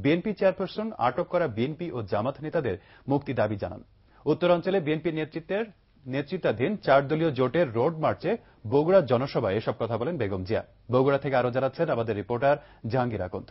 BNP chairperson আটক করা BNP ও জামাত নেতাদের মুক্তি দাবি জানান। উত্তরাঞ্চলে বিএনপির নেতৃত্বাধীন 4 দলীয় জোটের রোড মার্চে বগুড়া জনসভায় এসব কথা বলেন বেগম জিয়া। বগুড়া থেকে আরো জানাচ্ছেন আমাদের রিপোর্টার জাহাঙ্গীর আকন্দ।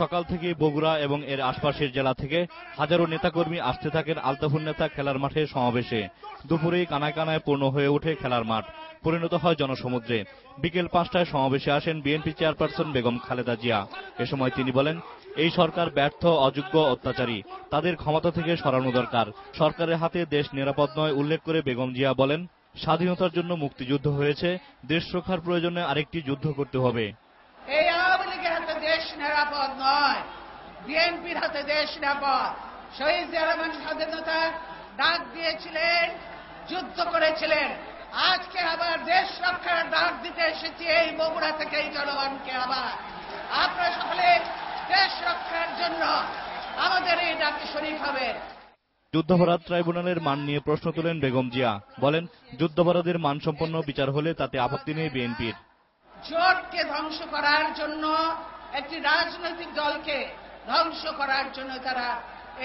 সকাল থেকে বগুড়া এবং এর আশপাশের জেলা থেকে হাজারো নেতাকর্মী আসতে থাকেন আলতাফুন নেতা খেলার মাঠে সমাবেশে। দুপুরেই কানায় কানায় পূর্ণ হয়ে ওঠে খেলার মাঠ, পরিণত হয় জনসমুদ্রে। বিকেল 5টায় সমাবেশে আসেন বিএনপি চেয়ারপারসন বেগম খালেদা জিয়া। এ সময় তিনি বলেন, এই সরকার ব্যর্থ, অযোগ্য, অত্যাচারী, তাদের ক্ষমতা থেকে সরানো দরকার। সরকারের হাতে দেশ নিরাপদ নয় উল্লেখ করে বেগম জিয়া বলেন, স্বাধীনতার জন্য মুক্তিযুদ্ধ হয়েছে, দেশ রক্ষার প্রয়োজনে আরেকটি যুদ্ধ করতে হবে। এই আওয়ামী লীগের হাতে দেশ নিরাপদ নয়, বিএনপির হাতে দেশ নিরাপদ। শহীদ জিয়া রহমান স্বাধীনতার ডাক দিয়েছিলেন, যুদ্ধ করেছিলেন। আজকে আবার দেশ রক্ষার ডাক দিতে এসেছি এই বগুড়া থেকে এই জনগণকে। আবার আপনারা সকলে দেশ রক্ষার জন্য আমাদের এই ডাকে শরীক হবে। যুদ্ধাপরাধ ট্রাইব্যুনালের মান নিয়ে প্রশ্ন তোলেন বেগম জিয়া, বলেন, যুদ্ধাপরাধের মানসম্পন্ন বিচার হলে তাতে আপত্তি নেই বিএনপির। জোটকে ধ্বংস করার জন্য, একটি রাজনৈতিক দলকে ধ্বংস করার জন্য তারা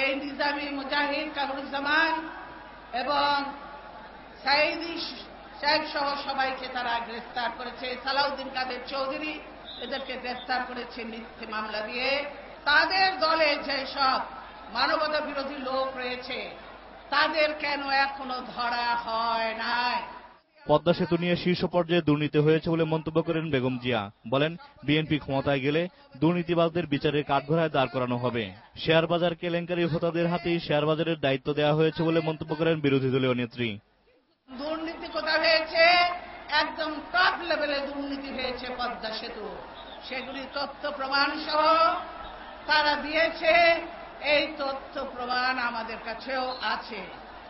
এই নিজামী, মুজাহিদ, কামরুজ্জামান এবং সাইদি সাহেব সহ সবাইকে তারা গ্রেফতার করেছে। সালাউদ্দিন কাদের চৌধুরী এদেরকে গ্রেফতার করেছে মিথ্যে মামলা দিয়ে। তাদের দলে যেসব মানবতা বিরোধী লোক রয়েছে তাদের কেন এখনো ধরা হয় নাই? পদ্মা সেতু নিয়ে শীর্ষ পর্যায়ে দুর্নীতি হয়েছে বলে মন্তব্য করেন বেগম জিয়া। বলেন, বিএনপি ক্ষমতায় গেলে দুর্নীতিবাজদের বিচারের কাঠগড়ায় দাঁড় করানো হবে। শেয়ার বাজার কেলেঙ্কারি হোতাদের হাতেই শেয়ার বাজারের দায়িত্ব দেওয়া হয়েছে বলে মন্তব্য করেন বিরোধী দলীয় নেত্রী। দুর্নীতি কোথায় হয়েছে? একদম টপ লেভেলে দুর্নীতি হয়েছে পদ্মা সেতু। সেগুলি তথ্য প্রমাণ সহ তারা দিয়েছে। এই তথ্য প্রমাণ আমাদের কাছেও আছে।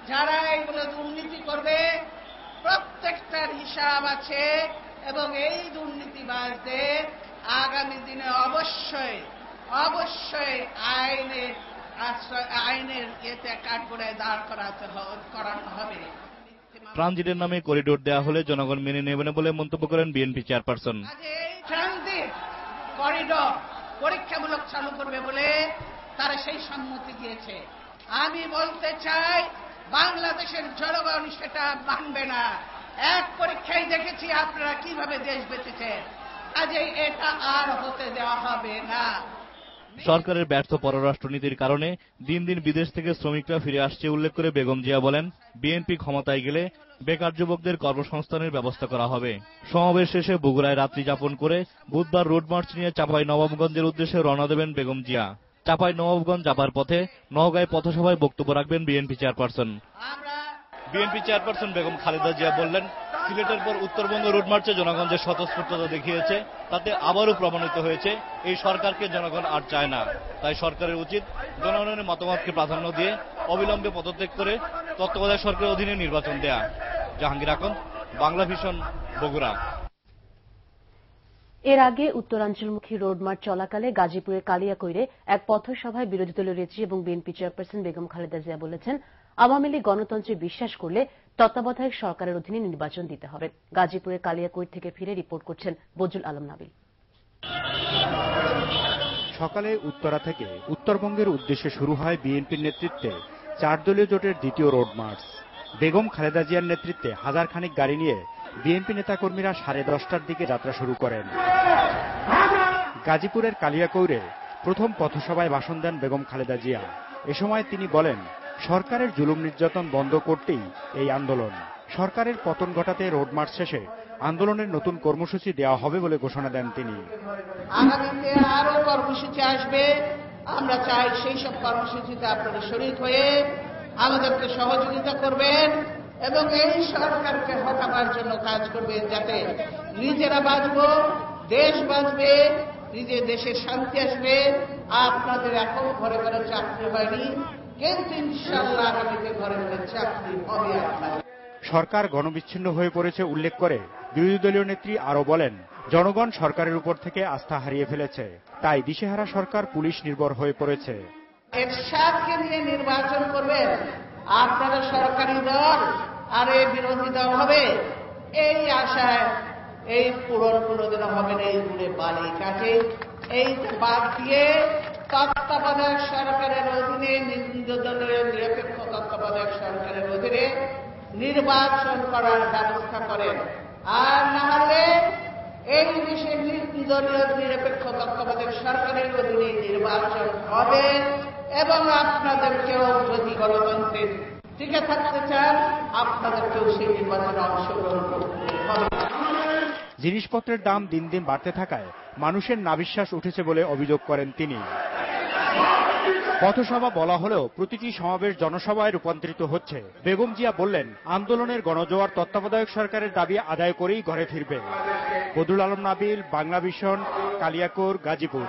যারা এইগুলো দুর্নীতি করবে প্রত্যেকটার হিসাব আছে এবং এই দুর্নীতিবাজদের আগামী দিনে অবশ্যই আইনের কাঠগড়ায় দাঁড় করানো হবে। ট্রানজিটের নামে করিডোর দেওয়া হলে জনগণ মেনে নেবে না বলে মন্তব্য করেন বিএনপি চেয়ারপারসন। এই ট্রানজিট করিডোর পরীক্ষামূলক চালু করবে বলে তারা সেই সম্মতি দিয়েছে। আমি বলতে চাই, বাংলাদেশের জনগণ সেটা মানবে না। এক পরীক্ষায় দেখেছি আপনারা কিভাবে দেশ বেঁচেছেন, কাজেই এটা আর হতে দেওয়া হবে না। সরকারের ব্যর্থ পররাষ্ট্রনীতির কারণে দিন দিন বিদেশ থেকে শ্রমিকরা ফিরে আসছে উল্লেখ করে বেগম জিয়া বলেন, বিএনপি ক্ষমতায় গেলে বেকার যুবকদের কর্মসংস্থানের ব্যবস্থা করা হবে। সমাবেশ শেষে বগুড়ায় রাত্রি যাপন করে বুধবার রোড মার্চ নিয়ে চাঁপাইনবাবগঞ্জের উদ্দেশ্যে রওনা দেবেন বেগম জিয়া। চাঁপাইনবাবগঞ্জ যাবার পথে নওগাঁয় পথসভায় বক্তব্য রাখবেন BNP chairperson. BNP chairperson Begum Khaleda Zia বললেন, সিলেটের পর উত্তরবঙ্গ রোড মার্চে জনগণ যে স্বতঃস্ফূর্ততা দেখিয়েছে তাতে আবারও প্রমাণিত হয়েছে এই সরকারকে জনগণ আর চায় না। তাই সরকারের উচিত জনগণের মতামতকে প্রাধান্য দিয়ে অবিলম্বে পদত্যাগ করে তত্ত্বাবধায়ক সরকারের অধীনে নির্বাচন দেয়া। জাহাঙ্গীর আকন্দ, বাংলা ভিশন, বগুড়া। এর আগে উত্তরাঞ্চলমুখী রোড মার্চ চলাকালে গাজীপুরের কালিয়াকৈরে এক পথসভায় বিরোধী দলীয় নেত্রী এবং বিএনপি চেয়ারপারসন বেগম খালেদা জিয়া বলেছেন, আওয়ামী লীগ গণতন্ত্রে বিশ্বাস করলে তত্ত্বাবধায়ক সরকারের অধীনে নির্বাচন দিতে হবে। গাজীপুরের কালিয়াকৈর থেকে ফিরে রিপোর্ট করছেন বজলুল আলম নাবিল। সকালে উত্তরা থেকে উত্তরবঙ্গের উদ্দেশ্যে শুরু হয় বিএনপির নেতৃত্বে 4 দলীয় জোটের দ্বিতীয় রোড মার্চ। বেগম খালেদা জিয়ার নেতৃত্বে হাজার খানিক গাড়ি নিয়ে বিএনপি নেতাকর্মীরা 10:30টার দিকে যাত্রা শুরু করেন। গাজীপুরের কালিয়াকৈরে প্রথম পথসভায় ভাষণ দেন বেগম খালেদা জিয়া। এ সময় তিনি বলেন, সরকারের জুলুম নির্যাতন বন্ধ করতেই এই আন্দোলন। সরকারের পতন ঘটাতে রোড মার্চ শেষে আন্দোলনের নতুন কর্মসূচি দেওয়া হবে বলে ঘোষণা দেন তিনি। আগামীতে আরো কর্মসূচি আসবে। আমরা চাই সেই সব কর্মসূচিতে আপনারা শরীক হয়ে আমাদেরকে সহযোগিতা করবেন এবং এই সরকারকে হটাবার জন্য কাজ করবেন, যাতে নিজেরা বাঁচব, দেশ বাঁচবে, নিজের দেশের শান্তি আসবে। আপনাদের এখন ঘরে ঘরে চাকরি হয়নি, কিন্তু ইনশাআল্লাহ আগামীতে ঘরে ঘরে চাকরি হবে আপনাদের। সরকার গণবিচ্ছিন্ন হয়ে পড়েছে উল্লেখ করে বিরোধী দলীয় নেত্রী আরো বলেন, জনগণ সরকারের উপর থেকে আস্থা হারিয়ে ফেলেছে, তাই দিশেহারা সরকার পুলিশ নির্ভর হয়ে পড়েছে। এরশাদকে নিয়ে নির্বাচন করবেন আপনারা সরকারি দল আর এই বিরোধী দল হবে। এই আশায় এই পূরণ কোনোদিনও হবে না। এই ঘুরে বালি কাছে এই বাদ দিয়ে তত্ত্বাবধায়ক সরকারের অধীনে নির্দলীয় নিরপেক্ষ তত্ত্বাবধায়ক সরকারের অধীনে নির্বাচন করার ব্যবস্থা করেন। আর না হলে এই দেশে নির্দলীয় নিরপেক্ষ তত্ত্বাবধায়ক সরকারের অধীনে নির্বাচন হবে এবং আপনাদেরকেও যদি গণতন্ত্রের টিকে থাকতে চান আপনাদেরকেও সেই নির্বাচনে অংশগ্রহণ করতে হবে। জিনিসপত্রের দাম দিন দিন বাড়তে থাকায় মানুষের নাবিশ্বাস উঠেছে বলে অভিযোগ করেন তিনি। পথসভা বলা হলেও প্রতিটি সমাবেশ জনসভায় রূপান্তরিত হচ্ছে। বেগম জিয়া বললেন, আন্দোলনের গণজোয়ার তত্ত্বাবধায়ক সরকারের দাবি আদায় করেই ঘরে ফিরবে। বদরুল আলম নাবিল, বাংলা ভিশন, কালিয়াকৈর, গাজীপুর।